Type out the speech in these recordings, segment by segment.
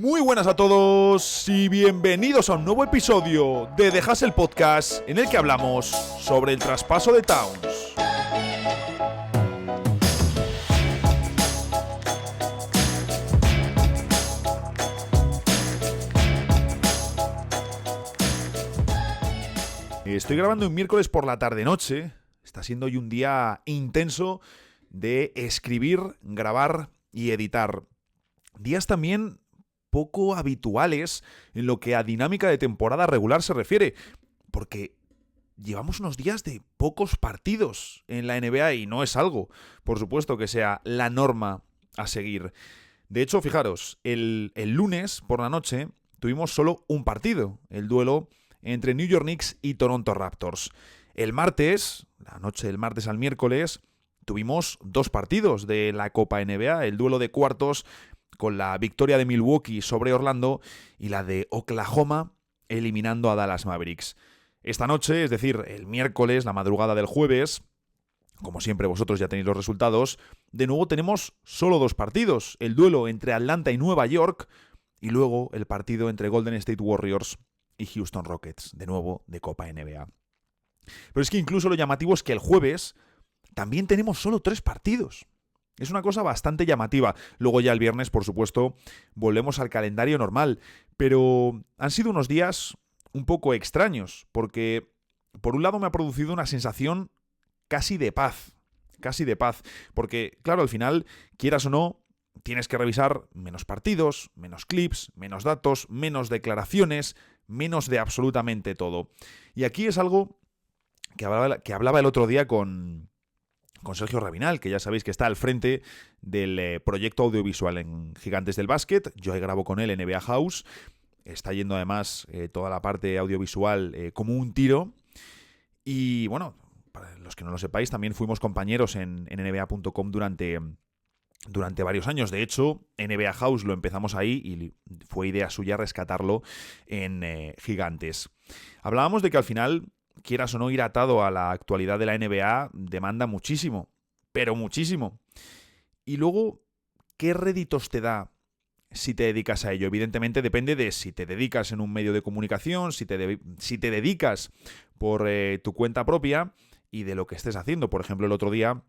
Muy buenas a todos y bienvenidos a un nuevo episodio de The Hustle Podcast en el que hablamos sobre el traspaso de Towns. Estoy grabando un miércoles por la tarde-noche. Está siendo hoy un día intenso de escribir, grabar y editar. Días también poco habituales en lo que a dinámica de temporada regular se refiere, porque llevamos unos días de pocos partidos en la NBA y no es algo, por supuesto, que sea la norma a seguir. De hecho, fijaros, el lunes por la noche tuvimos solo un partido, el duelo entre New York Knicks y Toronto Raptors. El martes, la noche del martes al miércoles, tuvimos dos partidos de la Copa NBA, el duelo de cuartos con la victoria de Milwaukee sobre Orlando y la de Oklahoma eliminando a Dallas Mavericks. Esta noche, es decir, el miércoles, la madrugada del jueves, como siempre vosotros ya tenéis los resultados, de nuevo tenemos solo dos partidos, el duelo entre Atlanta y Nueva York y luego el partido entre Golden State Warriors y Houston Rockets, de nuevo de Copa NBA. Pero es que incluso lo llamativo es que el jueves también tenemos solo tres partidos. Es una cosa bastante llamativa. Luego ya el viernes, por supuesto, volvemos al calendario normal. Pero han sido unos días un poco extraños, porque por un lado me ha producido una sensación casi de paz. Casi de paz. Porque, claro, al final, quieras o no, tienes que revisar menos partidos, menos clips, menos datos, menos declaraciones, menos de absolutamente todo. Y aquí es algo que hablaba el otro día con Sergio Rabinal, que ya sabéis que está al frente del proyecto audiovisual en Gigantes del Básquet. Yo grabo con él en NBA House. Está yendo además toda la parte audiovisual como un tiro. Y bueno, para los que no lo sepáis, también fuimos compañeros en NBA.com durante varios años. De hecho, NBA House lo empezamos ahí y fue idea suya rescatarlo en Gigantes. Hablábamos de que al final, quieras o no, ir atado a la actualidad de la NBA demanda muchísimo, pero muchísimo. Y luego, ¿qué réditos te da si te dedicas a ello? Evidentemente depende de si te dedicas en un medio de comunicación, si te dedicas por tu cuenta propia y de lo que estés haciendo. Por ejemplo, el otro día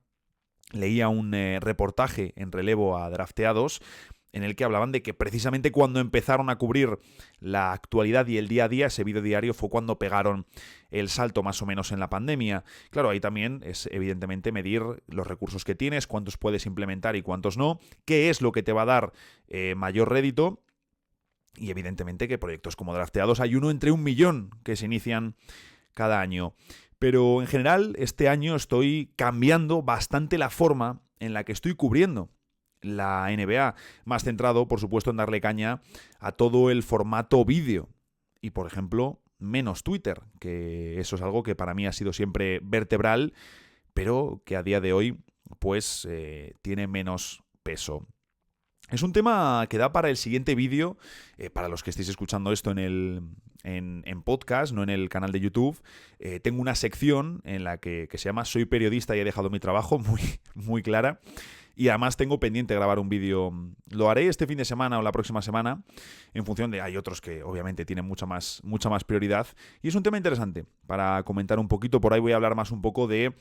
leía un reportaje en relevo a drafteados en el que hablaban de que precisamente cuando empezaron a cubrir la actualidad y el día a día, ese vídeo diario fue cuando pegaron el salto más o menos en la pandemia. Claro, ahí también es evidentemente medir los recursos que tienes, cuántos puedes implementar y cuántos no, qué es lo que te va a dar mayor rédito. Y evidentemente que proyectos como drafteados hay uno entre 1.000.000 que se inician cada año. Pero en general este año estoy cambiando bastante la forma en la que estoy cubriendo la NBA, más centrado, por supuesto, en darle caña a todo el formato vídeo. Y, por ejemplo, menos Twitter, que eso es algo que para mí ha sido siempre vertebral, pero que a día de hoy, pues, tiene menos peso. Es un tema que da para el siguiente vídeo, para los que estéis escuchando esto en podcast, no en el canal de YouTube. Tengo una sección en la que se llama Soy periodista y he dejado mi trabajo, muy, muy clara. Y además tengo pendiente grabar un vídeo. Lo haré este fin de semana o la próxima semana, en función de... Hay otros que obviamente tienen mucha más prioridad. Y es un tema interesante para comentar un poquito. Por ahí voy a hablar más un poco de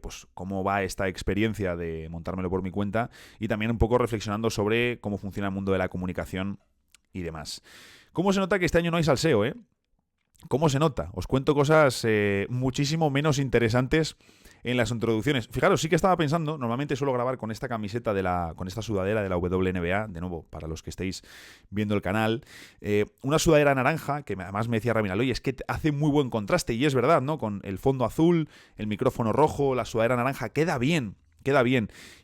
pues cómo va esta experiencia de montármelo por mi cuenta. Y también un poco reflexionando sobre cómo funciona el mundo de la comunicación y demás. ¿Cómo se nota que este año no hay salseo, eh? ¿Cómo se nota? Os cuento cosas muchísimo menos interesantes en las introducciones. Fijaros, sí que estaba pensando, normalmente suelo grabar con esta camiseta con esta sudadera de la WNBA, de nuevo, para los que estéis viendo el canal, una sudadera naranja, que además me decía Raminal, oye, es que hace muy buen contraste, y es verdad, ¿no? Con el fondo azul, el micrófono rojo, la sudadera naranja, queda bien.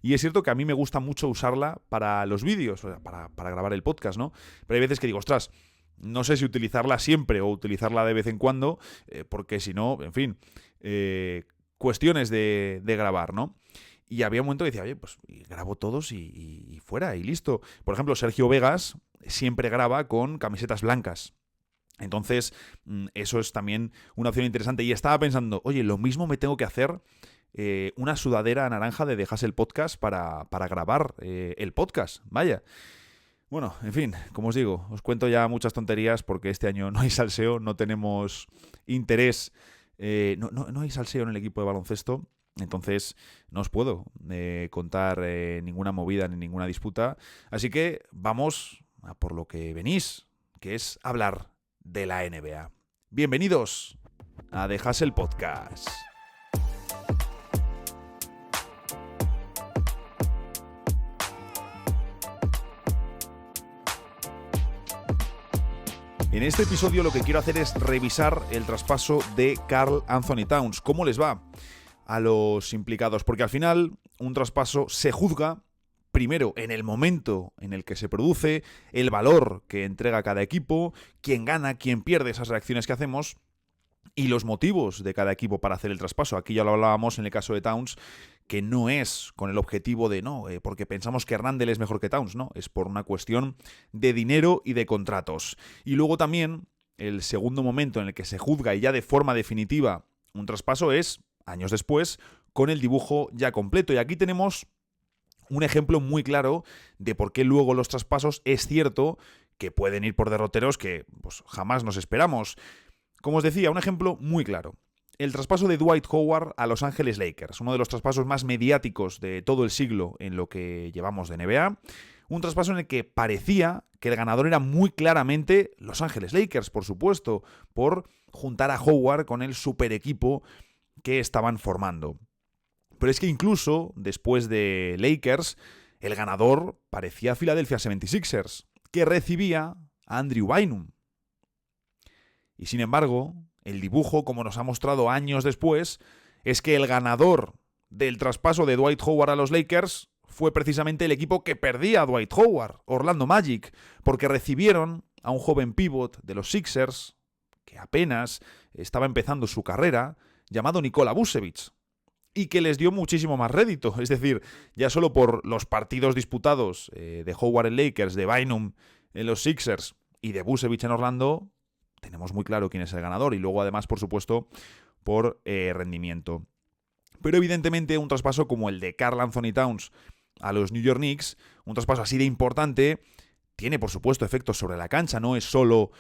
Y es cierto que a mí me gusta mucho usarla para los vídeos, para grabar el podcast, ¿no? Pero hay veces que digo, ostras, no sé si utilizarla siempre o utilizarla de vez en cuando, porque si no, en fin, cuestiones de grabar, ¿no? Y había un momento que decía, oye, pues grabo todos y fuera, y listo. Por ejemplo, Sergio Vegas siempre graba con camisetas blancas. Entonces, eso es también una opción interesante. Y estaba pensando, oye, lo mismo me tengo que hacer una sudadera naranja de The Hustle Podcast para grabar el podcast. Vaya. Bueno, en fin, como os digo, os cuento ya muchas tonterías porque este año no hay salseo, no tenemos interés, no hay salseo en el equipo de baloncesto, entonces no os puedo contar ninguna movida ni ninguna disputa. Así que vamos a por lo que venís, que es hablar de la NBA. Bienvenidos a The Hustle Podcast. En este episodio lo que quiero hacer es revisar el traspaso de Karl Anthony Towns. ¿Cómo les va a los implicados? Porque al final un traspaso se juzga primero en el momento en el que se produce, el valor que entrega cada equipo, quién gana, quién pierde, esas reacciones que hacemos y los motivos de cada equipo para hacer el traspaso. Aquí ya lo hablábamos en el caso de Towns, que no es con el objetivo de porque pensamos que Randle es mejor que Towns, no, es por una cuestión de dinero y de contratos. Y luego también el segundo momento en el que se juzga y ya de forma definitiva un traspaso es, años después, con el dibujo ya completo. Y aquí tenemos un ejemplo muy claro de por qué luego los traspasos es cierto que pueden ir por derroteros que pues, jamás nos esperamos. Como os decía, un ejemplo muy claro. El traspaso de Dwight Howard a Los Ángeles Lakers, uno de los traspasos más mediáticos de todo el siglo en lo que llevamos de NBA. Un traspaso en el que parecía que el ganador era muy claramente Los Ángeles Lakers, por supuesto, por juntar a Howard con el super equipo que estaban formando. Pero es que incluso después de Lakers, el ganador parecía Philadelphia 76ers, que recibía a Andrew Bynum. Y sin embargo, el dibujo, como nos ha mostrado años después, es que el ganador del traspaso de Dwight Howard a los Lakers fue precisamente el equipo que perdía a Dwight Howard, Orlando Magic, porque recibieron a un joven pívot de los Sixers, que apenas estaba empezando su carrera, llamado Nikola Vucevic, y que les dio muchísimo más rédito. Es decir, ya solo por los partidos disputados de Howard en Lakers, de Bynum en los Sixers y de Vucevic en Orlando, tenemos muy claro quién es el ganador y luego además, por supuesto, por rendimiento. Pero evidentemente un traspaso como el de Karl Anthony Towns a los New York Knicks, un traspaso así de importante, tiene por supuesto efectos sobre la cancha, no es solo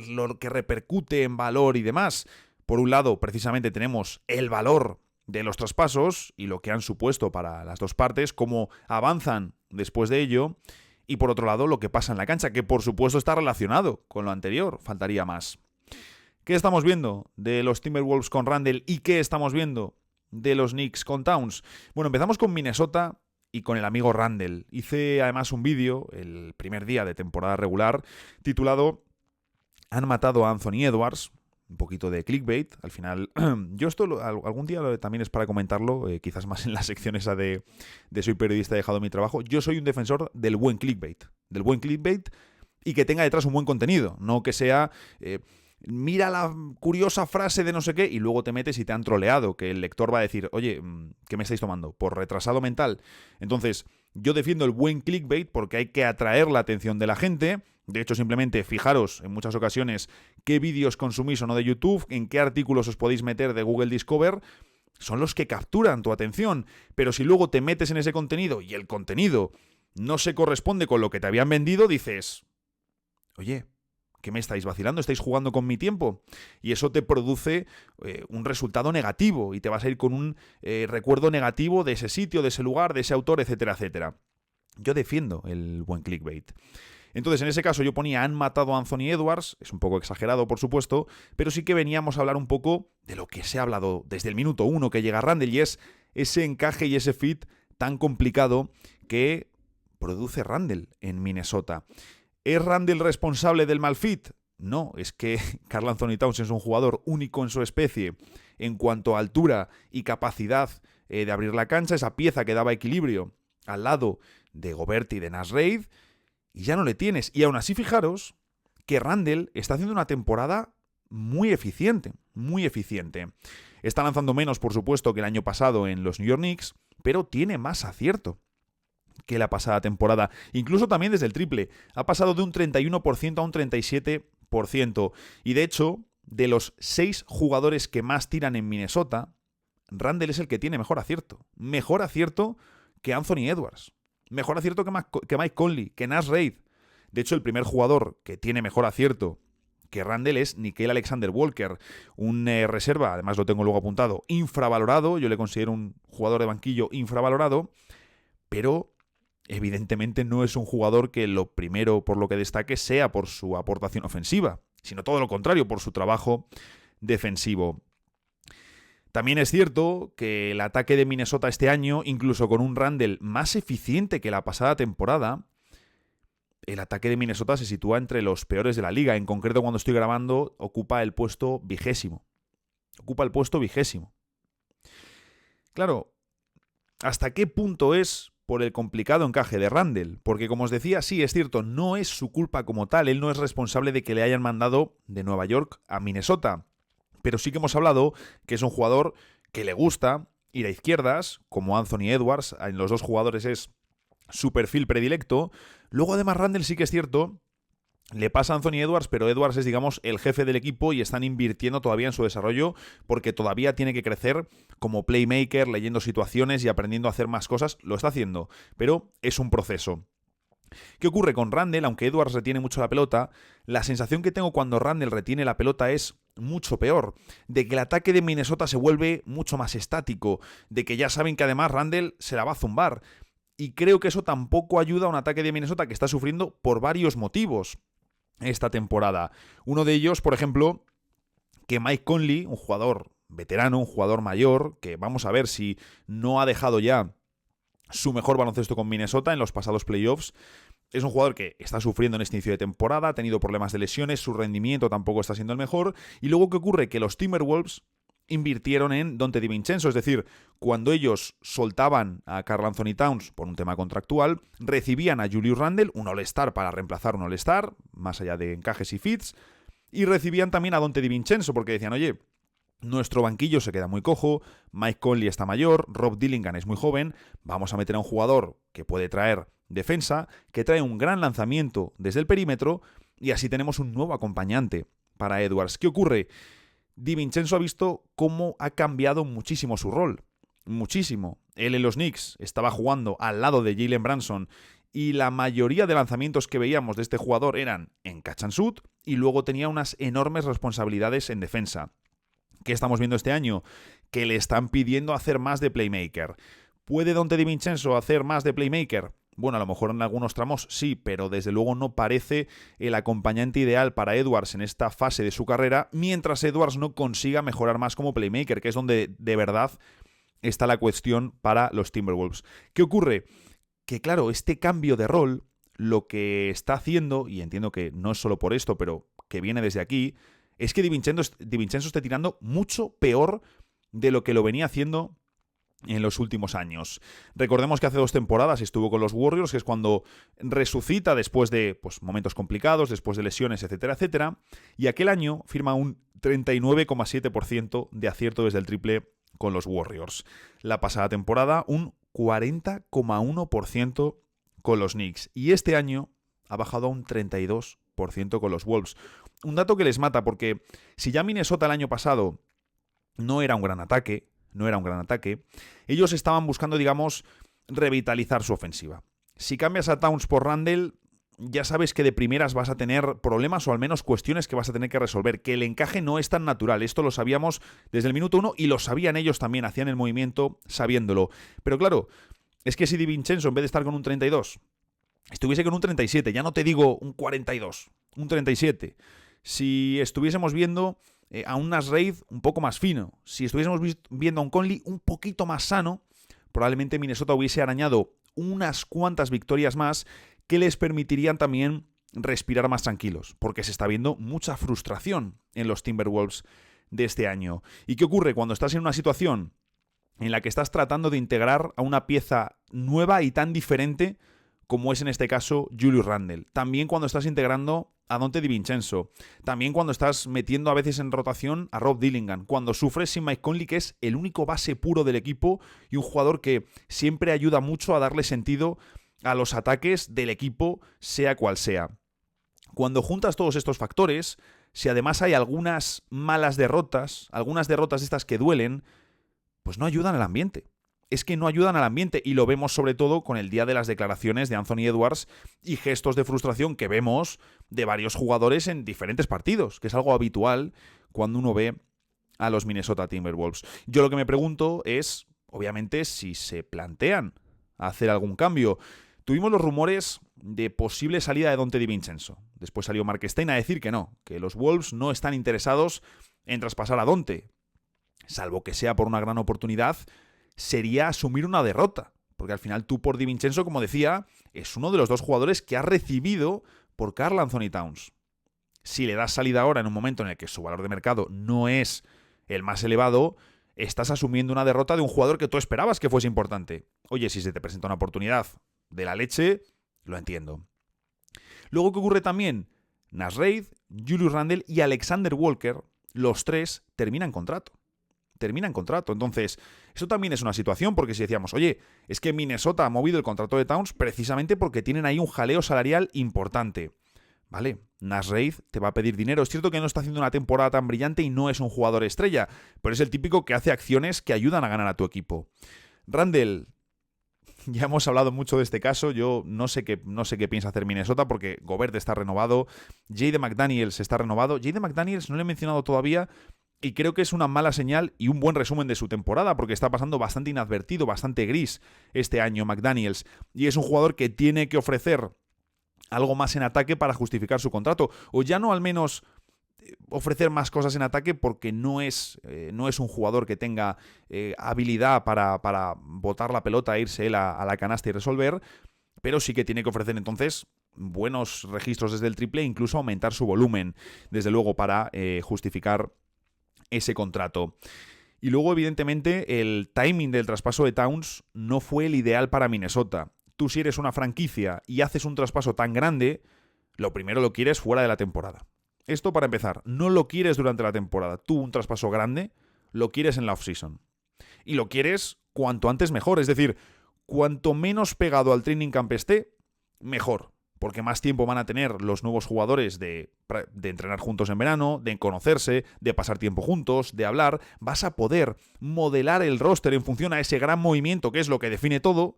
lo que repercute en valor y demás. Por un lado, precisamente tenemos el valor de los traspasos y lo que han supuesto para las dos partes, cómo avanzan después de ello. Y por otro lado, lo que pasa en la cancha, que por supuesto está relacionado con lo anterior, faltaría más. ¿Qué estamos viendo de los Timberwolves con Randle y qué estamos viendo de los Knicks con Towns? Bueno, empezamos con Minnesota y con el amigo Randle. Hice además un vídeo el primer día de temporada regular titulado "Han matado a Anthony Edwards", un poquito de clickbait. Al final, yo esto algún día también es para comentarlo, quizás más en la sección esa de soy periodista, he dejado mi trabajo. Yo soy un defensor del buen clickbait y que tenga detrás un buen contenido, no que sea mira la curiosa frase de no sé qué y luego te metes y te han troleado, que el lector va a decir, oye, ¿qué me estáis tomando? ¿Por retrasado mental? Entonces, yo defiendo el buen clickbait porque hay que atraer la atención de la gente. De hecho, simplemente fijaros en muchas ocasiones qué vídeos consumís o no de YouTube, en qué artículos os podéis meter de Google Discover, son los que capturan tu atención. Pero si luego te metes en ese contenido y el contenido no se corresponde con lo que te habían vendido, dices, oye, ¿qué me estáis vacilando? ¿Estáis jugando con mi tiempo? Y eso te produce un resultado negativo y te vas a ir con un recuerdo negativo de ese sitio, de ese lugar, de ese autor, etcétera, etcétera. Yo defiendo el buen clickbait. Entonces, en ese caso yo ponía "han matado a Anthony Edwards", es un poco exagerado, por supuesto, pero sí que veníamos a hablar un poco de lo que se ha hablado desde el minuto 1 que llega Randle, y es ese encaje y ese fit tan complicado que produce Randle en Minnesota. ¿Es Randle responsable del mal fit? No, es que Karl Anthony Towns es un jugador único en su especie en cuanto a altura y capacidad de abrir la cancha, esa pieza que daba equilibrio al lado de Gobert y de Nash Reid, y ya no le tienes. Y aún así, fijaros que Randle está haciendo una temporada muy eficiente, muy eficiente. Está lanzando menos, por supuesto, que el año pasado en los New York Knicks, pero tiene más acierto que la pasada temporada. Incluso también desde el triple. Ha pasado de un 31% a un 37%. Y de hecho, de los 6 jugadores que más tiran en Minnesota, Randle es el que tiene mejor acierto. Mejor acierto que Anthony Edwards. Mejor acierto que Mike Conley, que Nash Reid. De hecho, el primer jugador que tiene mejor acierto que Randle es Nickeil Alexander-Walker, un reserva, además lo tengo luego apuntado, infravalorado. Yo le considero un jugador de banquillo infravalorado, pero evidentemente no es un jugador que lo primero por lo que destaque sea por su aportación ofensiva, sino todo lo contrario, por su trabajo defensivo. También es cierto que el ataque de Minnesota este año, incluso con un Randle más eficiente que la pasada temporada, el ataque de Minnesota se sitúa entre los peores de la liga. En concreto, cuando estoy grabando, ocupa el puesto 20º. Ocupa el puesto 20º. Claro, ¿hasta qué punto es por el complicado encaje de Randle? Porque, como os decía, sí, es cierto, no es su culpa como tal. Él no es responsable de que le hayan mandado de Nueva York a Minnesota. Pero sí que hemos hablado que es un jugador que le gusta ir a izquierdas, como Anthony Edwards. En los dos jugadores es su perfil predilecto. Luego, además, Randle sí que es cierto, le pasa a Anthony Edwards, pero Edwards es, digamos, el jefe del equipo y están invirtiendo todavía en su desarrollo porque todavía tiene que crecer como playmaker, leyendo situaciones y aprendiendo a hacer más cosas. Lo está haciendo, pero es un proceso. ¿Qué ocurre con Randle? Aunque Edwards retiene mucho la pelota, la sensación que tengo cuando Randle retiene la pelota es mucho peor, de que el ataque de Minnesota se vuelve mucho más estático, de que ya saben que además Randle se la va a zumbar. Y creo que eso tampoco ayuda a un ataque de Minnesota que está sufriendo por varios motivos esta temporada. Uno de ellos, por ejemplo, que Mike Conley, un jugador veterano, un jugador mayor, que vamos a ver si no ha dejado ya su mejor baloncesto con Minnesota en los pasados playoffs. Es un jugador que está sufriendo en este inicio de temporada, ha tenido problemas de lesiones, su rendimiento tampoco está siendo el mejor. Y luego, ¿qué ocurre? Que los Timberwolves invirtieron en Donte DiVincenzo, es decir, cuando ellos soltaban a Karl Anthony Towns por un tema contractual, recibían a Julius Randle, un All-Star para reemplazar un All-Star, más allá de encajes y fits, y recibían también a Donte DiVincenzo porque decían, oye, nuestro banquillo se queda muy cojo, Mike Conley está mayor, Rob Dillingham es muy joven, vamos a meter a un jugador que puede traer defensa, que trae un gran lanzamiento desde el perímetro, y así tenemos un nuevo acompañante para Edwards. ¿Qué ocurre? DiVincenzo ha visto cómo ha cambiado muchísimo su rol. Muchísimo. Él en los Knicks estaba jugando al lado de Jalen Brunson y la mayoría de lanzamientos que veíamos de este jugador eran en catch and shoot y luego tenía unas enormes responsabilidades en defensa. ¿Qué estamos viendo este año? Que le están pidiendo hacer más de playmaker. ¿Puede Donte DiVincenzo hacer más de playmaker? Bueno, a lo mejor en algunos tramos sí, pero desde luego no parece el acompañante ideal para Edwards en esta fase de su carrera, mientras Edwards no consiga mejorar más como playmaker, que es donde de verdad está la cuestión para los Timberwolves. ¿Qué ocurre? Que claro, este cambio de rol lo que está haciendo, y entiendo que no es solo por esto, pero que viene desde aquí, es que DiVincenzo esté tirando mucho peor de lo que lo venía haciendo en los últimos años. Recordemos que hace 2 temporadas estuvo con los Warriors, que es cuando resucita después de momentos complicados, después de lesiones, etcétera, etcétera, y aquel año firma un 39,7% de acierto desde el triple con los Warriors. La pasada temporada un 40,1% con los Knicks, y este año ha bajado a un 32% con los Wolves. Un dato que les mata, porque si ya Minnesota el año pasado no era un gran ataque, ellos estaban buscando, digamos, revitalizar su ofensiva. Si cambias a Towns por Randle, ya sabes que de primeras vas a tener problemas o al menos cuestiones que vas a tener que resolver, que el encaje no es tan natural. Esto lo sabíamos desde el minuto 1 y lo sabían ellos también, hacían el movimiento sabiéndolo. Pero claro, es que si DiVincenzo, en vez de estar con un 32, estuviese con un 37, ya no te digo un 42, un 37. Si estuviésemos viendo a un Naz Reid un poco más fino, si estuviésemos viendo a un Conley un poquito más sano, probablemente Minnesota hubiese arañado unas cuantas victorias más que les permitirían también respirar más tranquilos, porque se está viendo mucha frustración en los Timberwolves de este año. ¿Y qué ocurre cuando estás en una situación en la que estás tratando de integrar a una pieza nueva y tan diferente como es en este caso Julius Randle? También cuando estás integrando a Donte DiVincenzo, también cuando estás metiendo a veces en rotación a Rob Dillingham, cuando sufres sin Mike Conley, que es el único base puro del equipo y un jugador que siempre ayuda mucho a darle sentido a los ataques del equipo, sea cual sea. Cuando juntas todos estos factores, si además hay algunas malas derrotas, algunas derrotas estas que duelen, pues no ayudan al ambiente. es que no ayudan al ambiente, y lo vemos sobre todo con el día de las declaraciones de Anthony Edwards y gestos de frustración que vemos de varios jugadores en diferentes partidos, que es algo habitual cuando uno ve a los Minnesota Timberwolves. Yo lo que me pregunto es, obviamente, si se plantean hacer algún cambio. Tuvimos los rumores de posible salida de Donte DiVincenzo. Después salió Mark Stein a decir que no, que los Wolves no están interesados en traspasar a Donte. Salvo que sea por una gran oportunidad, sería asumir una derrota. Porque al final tú por DiVincenzo, como decía, es uno de los dos jugadores que ha recibido por Karl Anthony Towns. Si le das salida ahora en un momento en el que su valor de mercado no es el más elevado, estás asumiendo una derrota de un jugador que tú esperabas que fuese importante. Oye, si se te presenta una oportunidad de la leche, lo entiendo. Luego, ¿qué ocurre también? Naz Reid, Julius Randle y Alexander Walker, los tres terminan contrato. Entonces, eso también es una situación, porque si decíamos, oye, es que Minnesota ha movido el contrato de Towns precisamente porque tienen ahí un jaleo salarial importante. Vale, Naz Reid te va a pedir dinero. Es cierto que no está haciendo una temporada tan brillante y no es un jugador estrella, pero es el típico que hace acciones que ayudan a ganar a tu equipo. Randle, ya hemos hablado mucho de este caso. Yo no sé qué piensa hacer Minnesota, porque Gobert está renovado, Jaden McDaniels está renovado. Jaden McDaniels no le he mencionado todavía y creo que es una mala señal y un buen resumen de su temporada, porque está pasando bastante inadvertido, bastante gris este año McDaniels, y es un jugador que tiene que ofrecer algo más en ataque para justificar su contrato, o ya no al menos ofrecer más cosas en ataque, porque no es un jugador que tenga habilidad para botar la pelota, irse él a la canasta y resolver, pero sí que tiene que ofrecer entonces buenos registros desde el triple e incluso aumentar su volumen, desde luego, para justificar ese contrato. Y luego, evidentemente, el timing del traspaso de Towns no fue el ideal para Minnesota. Tú, si eres una franquicia y haces un traspaso tan grande, lo primero lo quieres fuera de la temporada. Esto para empezar, no lo quieres durante la temporada. Tú, un traspaso grande, lo quieres en la off-season. Y lo quieres cuanto antes mejor. Es decir, cuanto menos pegado al training camp esté, mejor. Porque más tiempo van a tener los nuevos jugadores de entrenar juntos en verano, de conocerse, de pasar tiempo juntos, de hablar. Vas a poder modelar el roster en función a ese gran movimiento que es lo que define todo.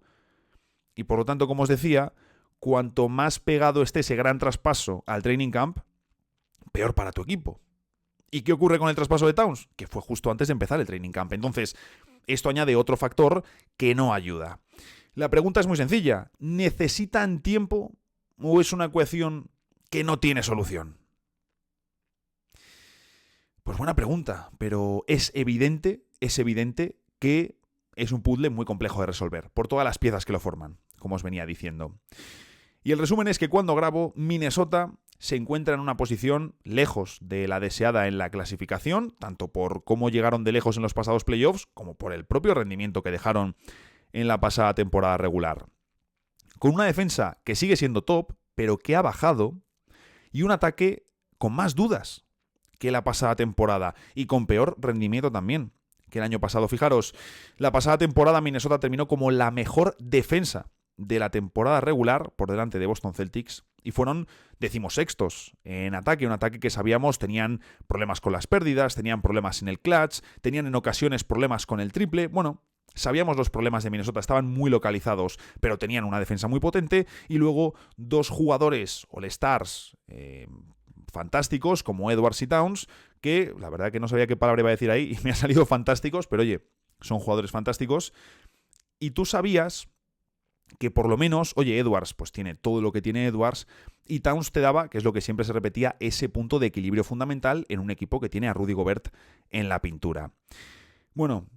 Y por lo tanto, como os decía, cuanto más pegado esté ese gran traspaso al training camp, peor para tu equipo. ¿Y qué ocurre con el traspaso de Towns? Que fue justo antes de empezar el training camp. Entonces, esto añade otro factor que no ayuda. La pregunta es muy sencilla. ¿Necesitan tiempo o es una ecuación que no tiene solución? Pues buena pregunta, pero es evidente que es un puzzle muy complejo de resolver, por todas las piezas que lo forman, como os venía diciendo. Y el resumen es que cuando grabo, Minnesota se encuentra en una posición lejos de la deseada en la clasificación, tanto por cómo llegaron de lejos en los pasados playoffs, como por el propio rendimiento que dejaron en la pasada temporada regular. Con una defensa que sigue siendo top, pero que ha bajado, y un ataque con más dudas que la pasada temporada, y con peor rendimiento también que el año pasado. Fijaros, la pasada temporada Minnesota terminó como la mejor defensa de la temporada regular por delante de Boston Celtics y fueron 16º en ataque, un ataque que sabíamos tenían problemas con las pérdidas, tenían problemas en el clutch, tenían en ocasiones problemas con el triple. Bueno, sabíamos los problemas de Minnesota, estaban muy localizados, pero tenían una defensa muy potente y luego dos jugadores All-Stars fantásticos como Edwards y Towns, que la verdad que no sabía qué palabra iba a decir ahí y me ha salido fantásticos, pero oye, son jugadores fantásticos. Y tú sabías que por lo menos, oye, Edwards pues tiene todo lo que tiene Edwards y Towns te daba, que es lo que siempre se repetía, ese punto de equilibrio fundamental en un equipo que tiene a Rudy Gobert en la pintura. Bueno,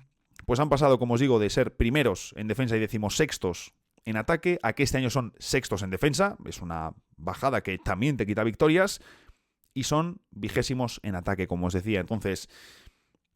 pues han pasado, como os digo, de ser primeros en defensa y 16º en ataque a que este año son 6º en defensa. Es una bajada que también te quita victorias. Y son 20º en ataque, como os decía. Entonces,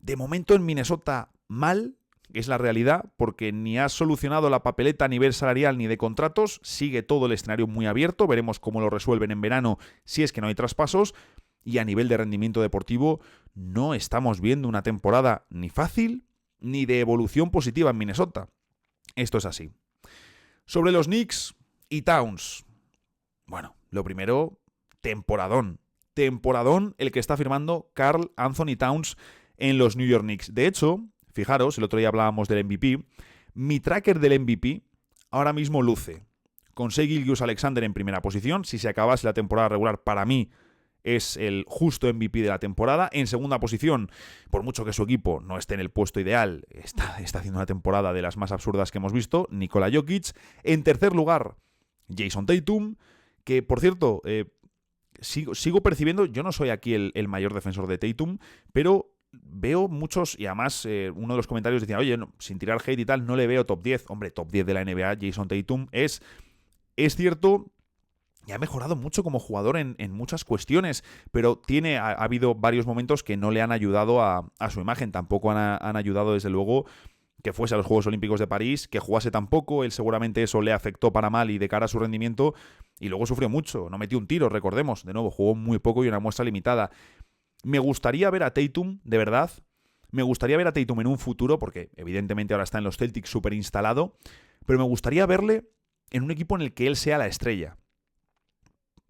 de momento en Minnesota mal, es la realidad, porque ni ha solucionado la papeleta a nivel salarial ni de contratos. Sigue todo el escenario muy abierto. Veremos cómo lo resuelven en verano si es que no hay traspasos. Y a nivel de rendimiento deportivo no estamos viendo una temporada ni fácil ni de evolución positiva en Minnesota. Esto es así. Sobre los Knicks y Towns. Bueno, lo primero, temporadón el que está firmando Karl Anthony Towns en los New York Knicks. De hecho, fijaros, el otro día hablábamos del MVP, Mi tracker del MVP ahora mismo luce con Shai Gilgeous-Alexander en primera posición. Si se acabase la temporada regular, para mí es el justo MVP de la temporada. En segunda posición, por mucho que su equipo no esté en el puesto ideal, está haciendo una temporada de las más absurdas que hemos visto, Nikola Jokic. En tercer lugar, Jason Tatum, que por cierto, sigo percibiendo, yo no soy aquí el mayor defensor de Tatum, pero veo muchos, y además uno de los comentarios decía, oye, no, sin tirar hate y tal, no le veo top 10. Hombre, top 10 de la NBA, Jason Tatum es cierto. Y ha mejorado mucho como jugador en muchas cuestiones, pero ha habido varios momentos que no le han ayudado a su imagen. Tampoco han ayudado, desde luego, que fuese a los Juegos Olímpicos de París, que jugase tampoco. Él seguramente eso le afectó para mal y de cara a su rendimiento, y luego sufrió mucho. No metió un tiro, recordemos. De nuevo, jugó muy poco y una muestra limitada. Me gustaría ver a Tatum, de verdad. Me gustaría ver a Tatum en un futuro, porque evidentemente ahora está en los Celtics súper instalado, pero me gustaría verle en un equipo en el que él sea la estrella.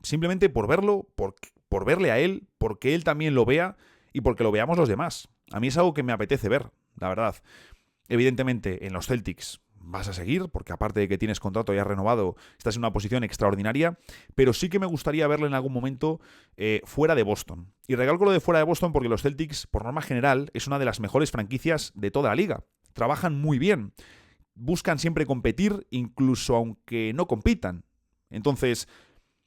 Simplemente por verlo, por verle a él, porque él también lo vea y porque lo veamos los demás. A mí es algo que me apetece ver, la verdad. Evidentemente, en los Celtics vas a seguir, porque aparte de que tienes contrato ya renovado, estás en una posición extraordinaria, pero sí que me gustaría verlo en algún momento fuera de Boston. Y recalco lo de fuera de Boston porque los Celtics, por norma general, es una de las mejores franquicias de toda la liga. Trabajan muy bien, buscan siempre competir, incluso aunque no compitan. Entonces,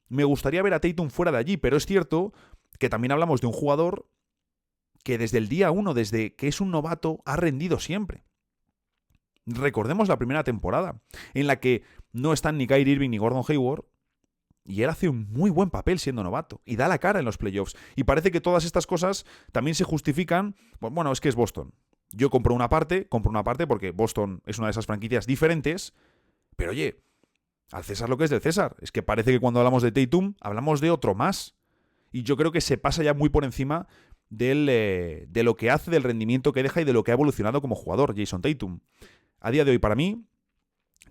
me gustaría ver a Tatum fuera de allí, pero es cierto que también hablamos de un jugador que desde el día 1, desde que es un novato, ha rendido siempre. Recordemos la primera temporada, en la que no están ni Kyrie Irving ni Gordon Hayward, y él hace un muy buen papel siendo novato, y da la cara en los playoffs. Y parece que todas estas cosas también se justifican, bueno, es que es Boston. Yo compro una parte porque Boston es una de esas franquicias diferentes, pero oye, al César lo que es del César. Es que parece que cuando hablamos de Tatum, hablamos de otro más. Y yo creo que se pasa ya muy por encima de lo que hace, del rendimiento que deja y de lo que ha evolucionado como jugador, Jason Tatum. A día de hoy, para mí,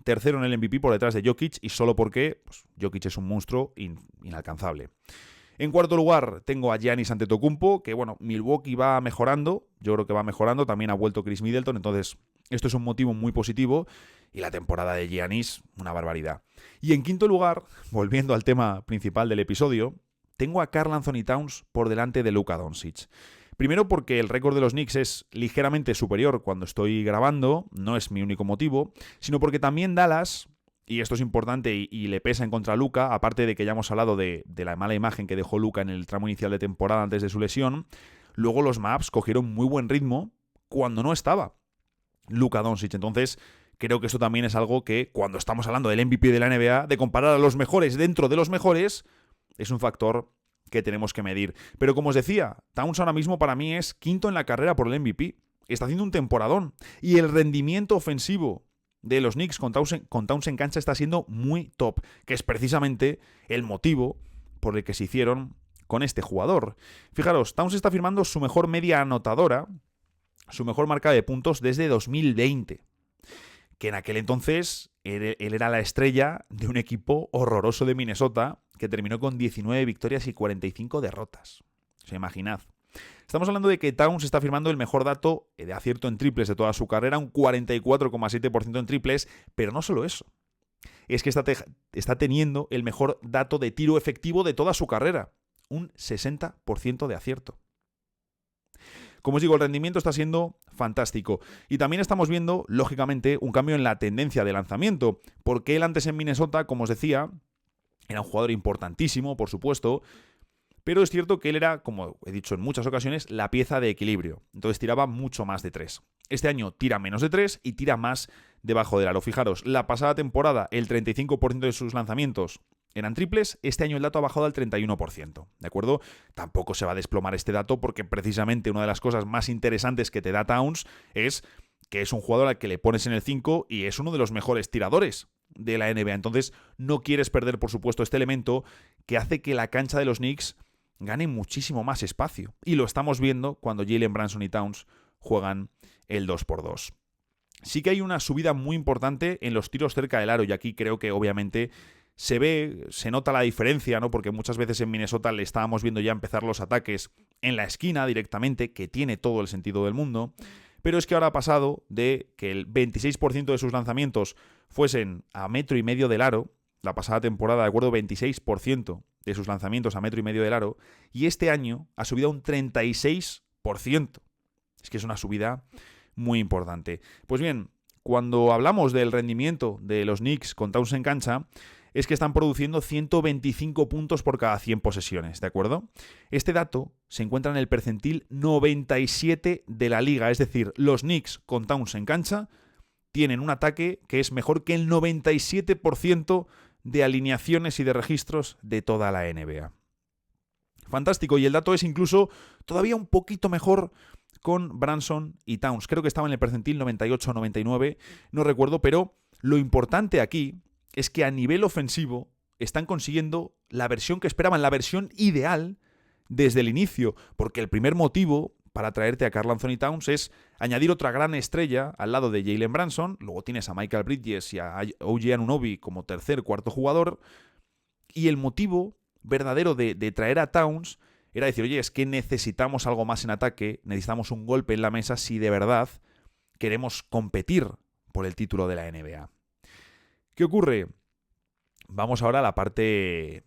tercero en el MVP por detrás de Jokic, y solo porque Jokic es un monstruo inalcanzable. En cuarto lugar tengo a Giannis Antetokounmpo, que bueno, Milwaukee va mejorando, yo creo que va mejorando, también ha vuelto Chris Middleton, entonces esto es un motivo muy positivo, y la temporada de Giannis, una barbaridad. Y en quinto lugar, volviendo al tema principal del episodio, tengo a Karl Anthony Towns por delante de Luka Doncic. Primero porque el récord de los Knicks es ligeramente superior cuando estoy grabando, no es mi único motivo, sino porque también Dallas, y esto es importante y le pesa en contra a Luka, aparte de que ya hemos hablado de la mala imagen que dejó Luka en el tramo inicial de temporada antes de su lesión, luego los Mavs cogieron muy buen ritmo cuando no estaba Luka Doncic. Entonces, creo que esto también es algo que, cuando estamos hablando del MVP de la NBA, de comparar a los mejores dentro de los mejores, es un factor que tenemos que medir. Pero como os decía, Towns ahora mismo para mí es quinto en la carrera por el MVP. Está haciendo un temporadón. Y el rendimiento ofensivo de los Knicks con Towns en cancha está siendo muy top, que es precisamente el motivo por el que se hicieron con este jugador. Fijaros, Towns está firmando su mejor media anotadora, su mejor marca de puntos desde 2020. Que en aquel entonces él era la estrella de un equipo horroroso de Minnesota que terminó con 19 victorias y 45 derrotas. O sea, imaginad. Estamos hablando de que Towns está firmando el mejor dato de acierto en triples de toda su carrera, un 44,7% en triples, pero no solo eso. Es que está teniendo el mejor dato de tiro efectivo de toda su carrera, un 60% de acierto. Como os digo, el rendimiento está siendo fantástico. Y también estamos viendo, lógicamente, un cambio en la tendencia de lanzamiento. Porque él antes en Minnesota, como os decía, era un jugador importantísimo, por supuesto, pero es cierto que él era, como he dicho en muchas ocasiones, la pieza de equilibrio. Entonces tiraba mucho más de 3. Este año tira menos de 3 y tira más debajo del aro. Fijaros, la pasada temporada el 35% de sus lanzamientos eran triples, este año el dato ha bajado al 31%, ¿de acuerdo? Tampoco se va a desplomar este dato porque precisamente una de las cosas más interesantes que te da Towns es que es un jugador al que le pones en el 5 y es uno de los mejores tiradores de la NBA. Entonces no quieres perder, por supuesto, este elemento que hace que la cancha de los Knicks gane muchísimo más espacio. Y lo estamos viendo cuando Jalen Brunson y Towns juegan el 2x2. Sí que hay una subida muy importante en los tiros cerca del aro y aquí creo que obviamente se nota la diferencia, ¿no? Porque muchas veces en Minnesota le estábamos viendo ya empezar los ataques en la esquina directamente, que tiene todo el sentido del mundo. pero es que ahora ha pasado de que el 26% de sus lanzamientos fuesen a 1,5 metros del aro, la pasada temporada, de acuerdo, 26% de sus lanzamientos a 1,5 metros del aro, y este año ha subido a un 36%. Es que es una subida muy importante. Pues bien, cuando hablamos del rendimiento de los Knicks con Towns en cancha, es que están produciendo 125 puntos por cada 100 posesiones, ¿de acuerdo? Este dato se encuentra en el percentil 97 de la liga, es decir, los Knicks con Towns en cancha tienen un ataque que es mejor que el 97% de alineaciones y de registros de toda la NBA. Fantástico, y el dato es incluso todavía un poquito mejor con Brunson y Towns. Creo que estaba en el percentil 98 o 99, no recuerdo, pero lo importante aquí es que a nivel ofensivo están consiguiendo la versión que esperaban, la versión ideal desde el inicio, porque el primer motivo para traerte a Karl Anthony Towns es añadir otra gran estrella al lado de Jalen Brunson, luego tienes a Michael Bridges y a OG Anunoby como tercer, cuarto jugador, y el motivo verdadero de traer a Towns era decir, oye, es que necesitamos algo más en ataque, necesitamos un golpe en la mesa si de verdad queremos competir por el título de la NBA. ¿Qué ocurre? Vamos ahora a la parte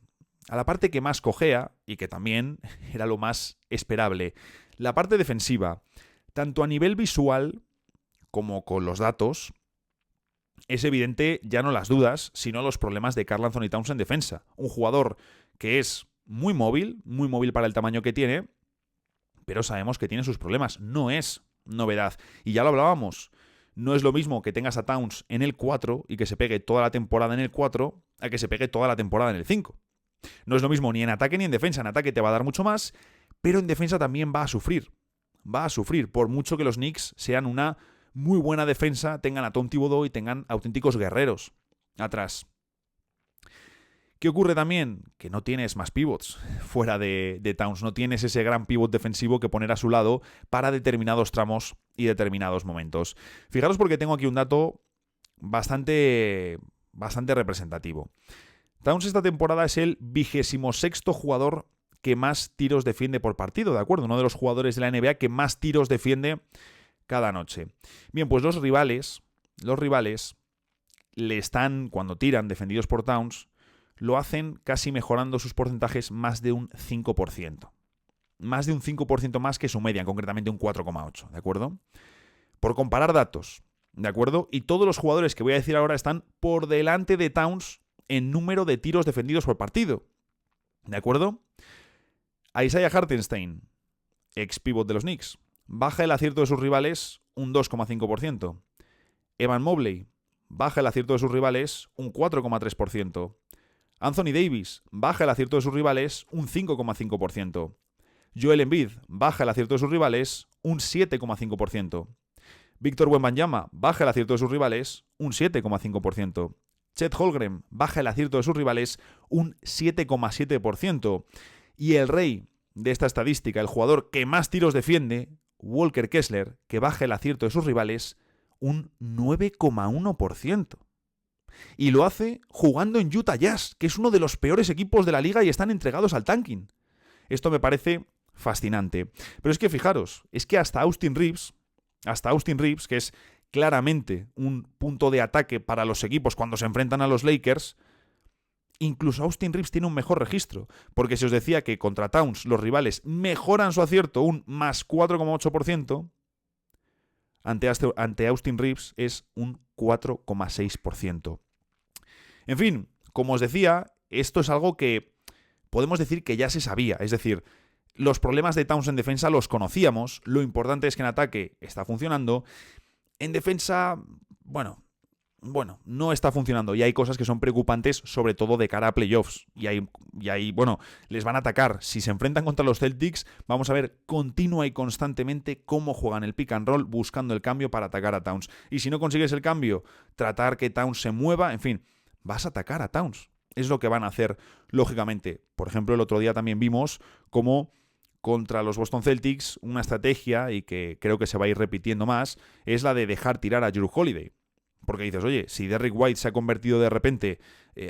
que más cojea y que también era lo más esperable. La parte defensiva, tanto a nivel visual como con los datos, es evidente ya no las dudas, sino los problemas de Karl Anthony Towns en defensa. Un jugador que es muy móvil para el tamaño que tiene, pero sabemos que tiene sus problemas. No es novedad. Y ya lo hablábamos. No es lo mismo que tengas a Towns en el 4 y que se pegue toda la temporada en el 4 a que se pegue toda la temporada en el 5. No es lo mismo ni en ataque ni en defensa. En ataque te va a dar mucho más, pero en defensa también va a sufrir. Va a sufrir, por mucho que los Knicks sean una muy buena defensa, tengan a Tom Thibodeau y tengan auténticos guerreros atrás. ¿Qué ocurre también? Que no tienes más pivots fuera de Towns. No tienes ese gran pivot defensivo que poner a su lado para determinados tramos y determinados momentos. Fijaros porque tengo aquí un dato bastante representativo. Towns esta temporada es el 26º jugador que más tiros defiende por partido, ¿de acuerdo? Uno de los jugadores de la NBA que más tiros defiende cada noche. Bien, pues los rivales le están, cuando tiran defendidos por Towns, lo hacen casi mejorando sus porcentajes más de un 5%. Más de un 5% más que su media, concretamente un 4,8%, ¿de acuerdo? Por comparar datos, ¿de acuerdo? Y todos los jugadores que voy a decir ahora están por delante de Towns en número de tiros defendidos por partido, ¿de acuerdo? A Isaiah Hartenstein, ex pivot de los Knicks, baja el acierto de sus rivales un 2,5%. Evan Mobley baja el acierto de sus rivales un 4,3%. Anthony Davis baja el acierto de sus rivales un 5,5%. Joel Embiid baja el acierto de sus rivales un 7,5%. Victor Wembanyama baja el acierto de sus rivales un 7,5%. Chet Holmgren baja el acierto de sus rivales un 7,7%. Y el rey de esta estadística, el jugador que más tiros defiende, Walker Kessler, que baja el acierto de sus rivales un 9,1%. Y lo hace jugando en Utah Jazz, que es uno de los peores equipos de la liga y están entregados al tanking. Esto me parece fascinante. Pero es que fijaros, es que hasta Austin Reeves, que es claramente un punto de ataque para los equipos cuando se enfrentan a los Lakers, incluso Austin Reeves tiene un mejor registro. Porque si os decía que contra Towns los rivales mejoran su acierto un más 4,8%, ante Austin Reeves es un 4,6%. En fin, como os decía, esto es algo que podemos decir que ya se sabía. Es decir, los problemas de Towns en defensa los conocíamos. Lo importante es que en ataque está funcionando. En defensa, bueno, no está funcionando. Y hay cosas que son preocupantes, sobre todo de cara a playoffs. Y ahí, les van a atacar. Si se enfrentan contra los Celtics, vamos a ver continua y constantemente cómo juegan el pick and roll buscando el cambio para atacar a Towns. Y si no consigues el cambio, tratar que Towns se mueva, en fin, vas a atacar a Towns. Es lo que van a hacer, lógicamente. Por ejemplo, el otro día también vimos cómo contra los Boston Celtics una estrategia, y que creo que se va a ir repitiendo más, es la de dejar tirar a Jrue Holiday. Porque dices, oye, si Derrick White se ha convertido de repente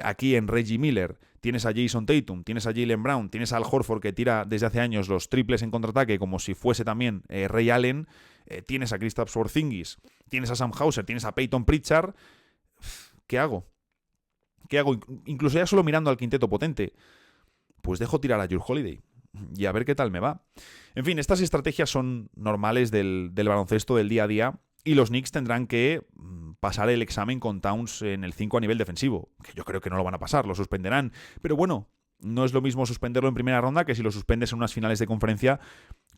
aquí en Reggie Miller, tienes a Jason Tatum, tienes a Jaylen Brown, tienes a Al Horford que tira desde hace años los triples en contraataque como si fuese también Ray Allen, tienes a Kristaps Porzingis, tienes a Sam Hauser, tienes a Peyton Pritchard, ¿qué hago? ¿Qué hago? Incluso ya solo mirando al quinteto potente, pues dejo tirar a Jrue Holiday y a ver qué tal me va. En fin, estas estrategias son normales del baloncesto del día a día y los Knicks tendrán que pasar el examen con Towns en el 5 a nivel defensivo, que yo creo que no lo van a pasar, lo suspenderán. Pero bueno, no es lo mismo suspenderlo en primera ronda que si lo suspendes en unas finales de conferencia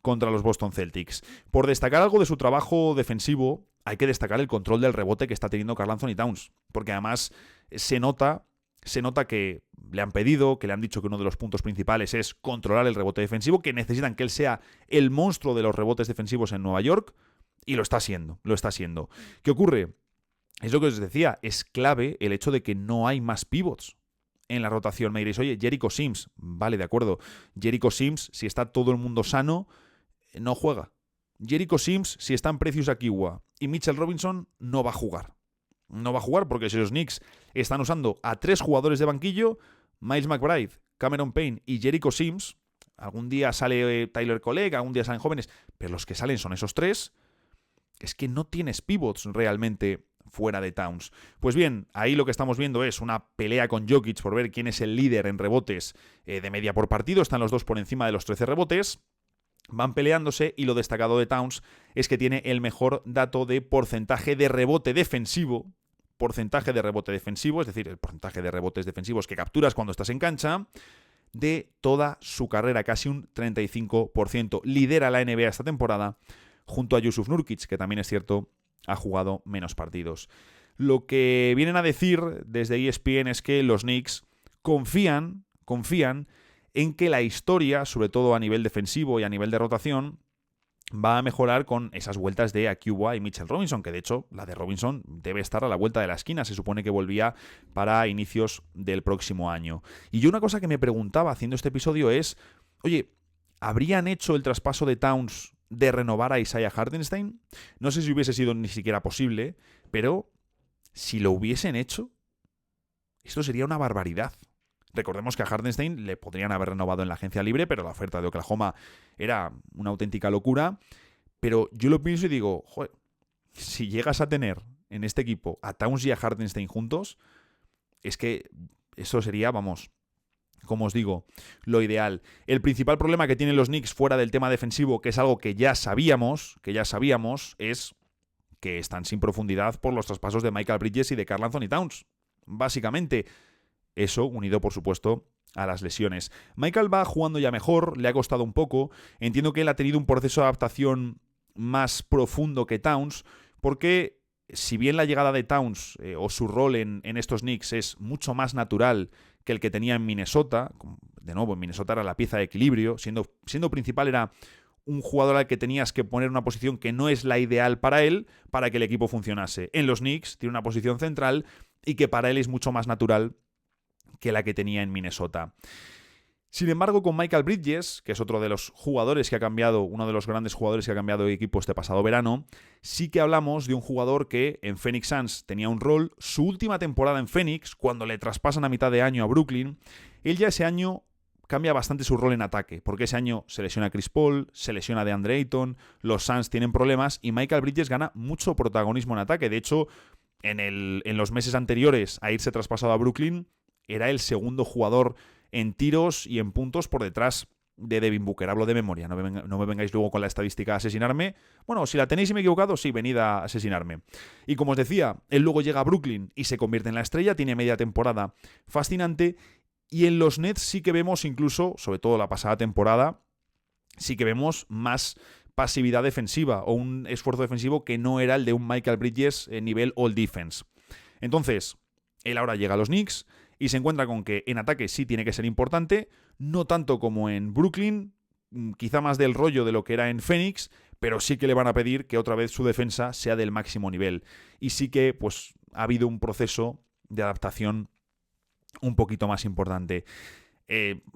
contra los Boston Celtics. Por destacar algo de su trabajo defensivo, hay que destacar el control del rebote que está teniendo Karl Anthony Towns, porque además se nota que le han pedido, que le han dicho que uno de los puntos principales es controlar el rebote defensivo, que necesitan que él sea el monstruo de los rebotes defensivos en Nueva York, y lo está siendo. ¿Qué ocurre? Es lo que os decía, es clave el hecho de que no hay más pivots en la rotación. Me diréis, oye, Jericho Sims, vale, de acuerdo. Jericho Sims, si está todo el mundo sano, no juega. Jericho Sims, si están Precious Achiuwa y Mitchell Robinson, no va a jugar. No va a jugar porque si los Knicks están usando a 3 jugadores de banquillo, Miles McBride, Cameron Payne y Jericho Sims, algún día sale Tyler Colleg, algún día salen jóvenes, pero los que salen son esos 3, es que no tienes pivots realmente fuera de Towns. Pues bien, ahí lo que estamos viendo es una pelea con Jokic por ver quién es el líder en rebotes de media por partido. Están los dos por encima de los 13 rebotes. Van peleándose y lo destacado de Towns es que tiene el mejor dato de porcentaje de rebote defensivo. Es decir, el porcentaje de rebotes defensivos que capturas cuando estás en cancha, de toda su carrera, casi un 35%. Lidera la NBA esta temporada junto a Jusuf Nurkic, que también es cierto, ha jugado menos partidos. Lo que vienen a decir desde ESPN es que los Knicks confían en que la historia, sobre todo a nivel defensivo y a nivel de rotación, va a mejorar con esas vueltas de Achiuwa y Mitchell Robinson, que de hecho la de Robinson debe estar a la vuelta de la esquina, se supone que volvía para inicios del próximo año. Y yo una cosa que me preguntaba haciendo este episodio es, oye, ¿habrían hecho el traspaso de Towns de renovar a Isaiah Hartenstein? No sé si hubiese sido ni siquiera posible, pero si lo hubiesen hecho, esto sería una barbaridad. Recordemos que a Hartenstein le podrían haber renovado en la agencia libre, pero la oferta de Oklahoma era una auténtica locura. Pero yo lo pienso y digo, joder, si llegas a tener en este equipo a Towns y a Hartenstein juntos, es que eso sería, vamos, como os digo, lo ideal. El principal problema que tienen los Knicks fuera del tema defensivo, que es algo que ya sabíamos, es que están sin profundidad por los traspasos de Michael Bridges y de Karl Anthony Towns. Básicamente, eso unido, por supuesto, a las lesiones. Michael va jugando ya mejor, le ha costado un poco. Entiendo que él ha tenido un proceso de adaptación más profundo que Towns, porque si bien la llegada de Towns o su rol en estos Knicks es mucho más natural que el que tenía en Minnesota, de nuevo, en Minnesota era la pieza de equilibrio, siendo principal era un jugador al que tenías que poner una posición que no es la ideal para él, para que el equipo funcionase. En los Knicks tiene una posición central y que para él es mucho más natural que la que tenía en Minnesota. Sin embargo, con Michael Bridges, que es otro de los jugadores que ha cambiado, uno de los grandes jugadores que ha cambiado de equipo este pasado verano, sí que hablamos de un jugador que en Phoenix Suns tenía un rol. Su última temporada en Phoenix, cuando le traspasan a mitad de año a Brooklyn, él ya ese año cambia bastante su rol en ataque, porque ese año se lesiona Chris Paul, se lesiona DeAndre Ayton, los Suns tienen problemas y Michael Bridges gana mucho protagonismo en ataque. De hecho, en los meses anteriores a irse traspasado a Brooklyn, era el segundo jugador en tiros y en puntos por detrás de Devin Booker. Hablo de memoria, no me vengáis luego con la estadística a asesinarme. Bueno, si la tenéis y me he equivocado, sí, venid a asesinarme. Y como os decía, él luego llega a Brooklyn y se convierte en la estrella, tiene media temporada fascinante. Y en los Nets sí que vemos incluso, sobre todo la pasada temporada, sí que vemos más pasividad defensiva o un esfuerzo defensivo que no era el de un Michael Bridges en nivel All Defense. Entonces, él ahora llega a los Knicks y se encuentra con que en ataque sí tiene que ser importante, no tanto como en Brooklyn, quizá más del rollo de lo que era en Phoenix, pero sí que le van a pedir que otra vez su defensa sea del máximo nivel. Y sí que pues ha habido un proceso de adaptación un poquito más importante.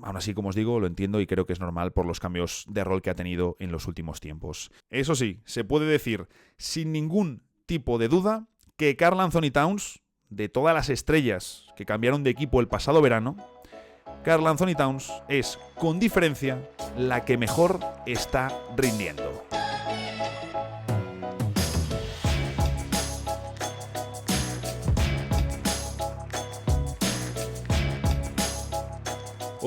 Aún así, como os digo, lo entiendo y creo que es normal por los cambios de rol que ha tenido en los últimos tiempos. Eso sí, se puede decir sin ningún tipo de duda que Karl Anthony Towns, de todas las estrellas que cambiaron de equipo el pasado verano, Karl Anthony Towns es, con diferencia, la que mejor está rindiendo.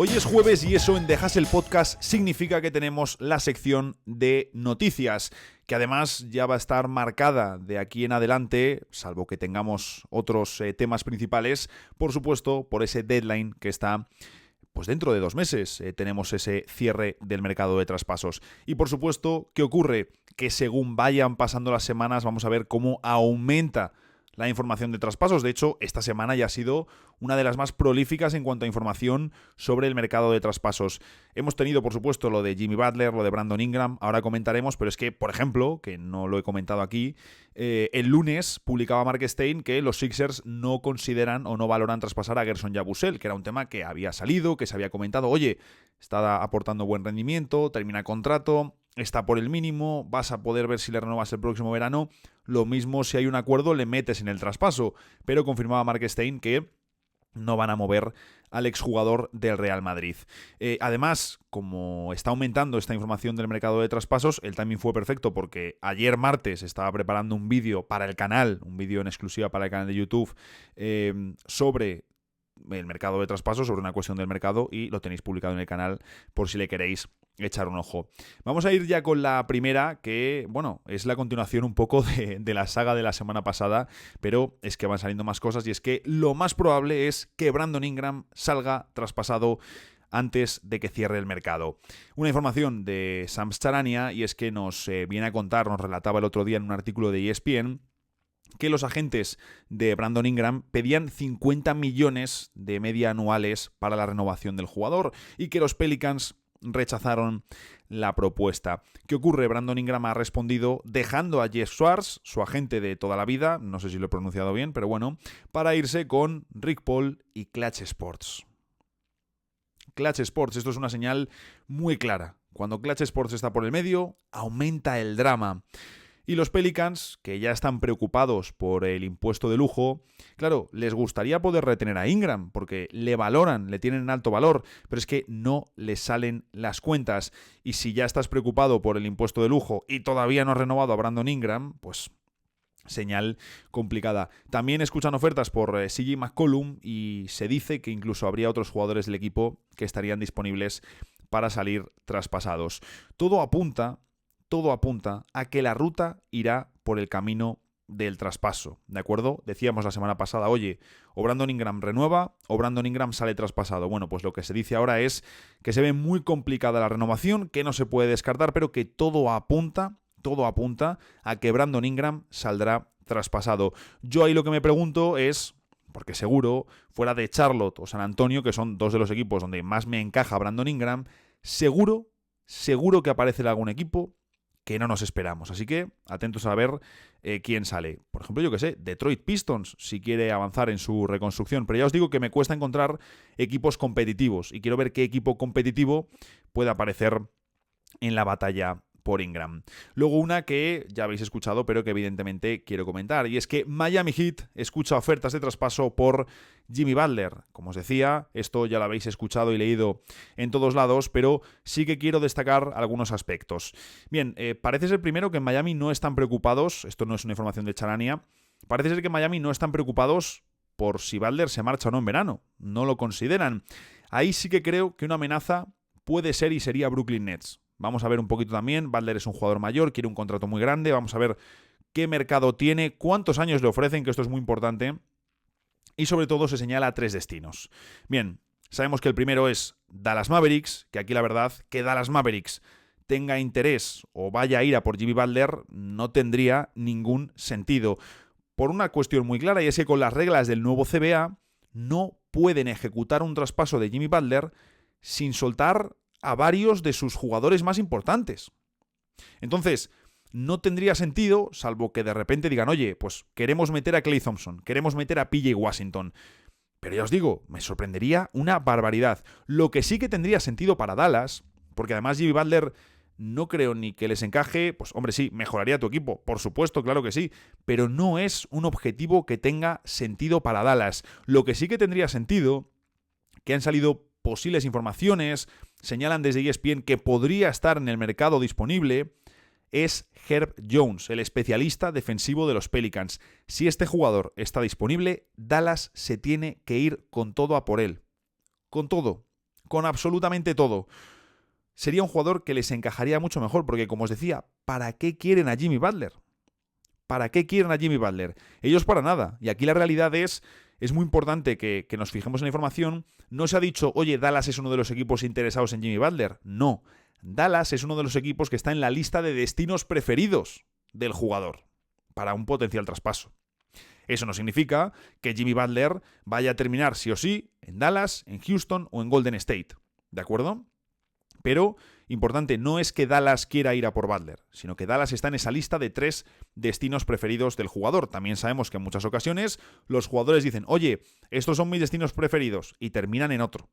Hoy es jueves y eso en The Hustle Podcast significa que tenemos la sección de noticias, que además ya va a estar marcada de aquí en adelante, salvo que tengamos otros temas principales, por supuesto, por ese deadline que está pues dentro de 2 meses. Tenemos ese cierre del mercado de traspasos. Y por supuesto, ¿qué ocurre? Que según vayan pasando las semanas vamos a ver cómo aumenta la información de traspasos. De hecho, esta semana ya ha sido una de las más prolíficas en cuanto a información sobre el mercado de traspasos. Hemos tenido, por supuesto, lo de Jimmy Butler, lo de Brandon Ingram, ahora comentaremos, pero es que, por ejemplo, que no lo he comentado aquí, el lunes publicaba Mark Stein que los Sixers no consideran o no valoran traspasar a Gerson Yabusel, que era un tema que había salido, que se había comentado, oye, está aportando buen rendimiento, termina contrato, está por el mínimo, vas a poder ver si le renovas el próximo verano. Lo mismo, si hay un acuerdo, le metes en el traspaso. Pero confirmaba Mark Stein que no van a mover al exjugador del Real Madrid. Además, como está aumentando esta información del mercado de traspasos, el timing fue perfecto porque ayer martes estaba preparando un vídeo para el canal, un vídeo en exclusiva para el canal de YouTube, sobre el mercado de traspasos, sobre una cuestión del mercado, y lo tenéis publicado en el canal por si le queréis echar un ojo. Vamos a ir ya con la primera, que, bueno, es la continuación un poco de la saga de la semana pasada, pero es que van saliendo más cosas, y es que lo más probable es que Brandon Ingram salga traspasado antes de que cierre el mercado. Una información de Sam Charania, y es que nos viene a contar, nos relataba el otro día en un artículo de ESPN, que los agentes de Brandon Ingram pedían 50 millones de media anuales para la renovación del jugador y que los Pelicans rechazaron la propuesta. ¿Qué ocurre? Brandon Ingram ha respondido dejando a Jeff Schwartz, su agente de toda la vida, no sé si lo he pronunciado bien, pero bueno, para irse con Rick Paul y Clutch Sports. Clutch Sports, esto es una señal muy clara. Cuando Clutch Sports está por el medio, aumenta el drama. Y los Pelicans, que ya están preocupados por el impuesto de lujo, claro, les gustaría poder retener a Ingram, porque le valoran, le tienen en alto valor, pero es que no les salen las cuentas. Y si ya estás preocupado por el impuesto de lujo y todavía no has renovado a Brandon Ingram, pues señal complicada. También escuchan ofertas por CJ McCollum y se dice que incluso habría otros jugadores del equipo que estarían disponibles para salir traspasados. Todo apunta a que la ruta irá por el camino del traspaso, ¿de acuerdo? Decíamos la semana pasada, oye, o Brandon Ingram renueva o Brandon Ingram sale traspasado. Bueno, pues lo que se dice ahora es que se ve muy complicada la renovación, que no se puede descartar, pero que todo apunta a que Brandon Ingram saldrá traspasado. Yo ahí lo que me pregunto es, porque seguro, fuera de Charlotte o San Antonio, que son dos de los equipos donde más me encaja Brandon Ingram, seguro que aparecerá algún equipo que no nos esperamos. Así que atentos a ver quién sale. Por ejemplo, yo que sé, Detroit Pistons, si quiere avanzar en su reconstrucción. Pero ya os digo que me cuesta encontrar equipos competitivos y quiero ver qué equipo competitivo puede aparecer en la batalla por Ingram. Luego una que ya habéis escuchado, pero que evidentemente quiero comentar, y es que Miami Heat escucha ofertas de traspaso por Jimmy Butler. Como os decía, esto ya lo habéis escuchado y leído en todos lados, pero sí que quiero destacar algunos aspectos. Bien, parece ser primero que en Miami no están preocupados, esto no es una información de Charania, parece ser que en Miami no están preocupados por si Butler se marcha o no en verano, no lo consideran. Ahí sí que creo que una amenaza puede ser y sería Brooklyn Nets. Vamos a ver un poquito también, Butler es un jugador mayor, quiere un contrato muy grande, vamos a ver qué mercado tiene, cuántos años le ofrecen, que esto es muy importante, y sobre todo se señala 3 destinos. Bien, sabemos que el primero es Dallas Mavericks, que aquí la verdad que Dallas Mavericks tenga interés o vaya a ir a por Jimmy Butler no tendría ningún sentido, por una cuestión muy clara, y es que con las reglas del nuevo CBA no pueden ejecutar un traspaso de Jimmy Butler sin soltar a varios de sus jugadores más importantes. Entonces, no tendría sentido, salvo que de repente digan, oye, pues queremos meter a Klay Thompson, queremos meter a PJ Washington. Pero ya os digo, me sorprendería una barbaridad. Lo que sí que tendría sentido para Dallas, porque además Jimmy Butler No creo ni que les encaje, pues hombre sí, mejoraría tu equipo, por supuesto, claro que sí, pero no es un objetivo que tenga sentido para Dallas. Lo que sí que tendría sentido, que han salido posibles informaciones, señalan desde ESPN que podría estar en el mercado disponible, es Herb Jones, el especialista defensivo de los Pelicans. Si este jugador está disponible, Dallas se tiene que ir con todo a por él. Con todo, con absolutamente todo. Sería un jugador que les encajaría mucho mejor, porque como os decía, ¿para qué quieren a Jimmy Butler? ¿Para qué quieren a Jimmy Butler? Ellos para nada. Y aquí la realidad es muy importante que nos fijemos en la información. No se ha dicho, oye, Dallas es uno de los equipos interesados en Jimmy Butler. No. Dallas es uno de los equipos que está en la lista de destinos preferidos del jugador para un potencial traspaso. Eso no significa que Jimmy Butler vaya a terminar sí o sí en Dallas, en Houston o en Golden State. ¿De acuerdo? Pero, importante, no es que Dallas quiera ir a por Butler, sino que Dallas está en esa lista de 3 destinos preferidos del jugador. También sabemos que en muchas ocasiones los jugadores dicen, oye, estos son mis destinos preferidos, y terminan en otro.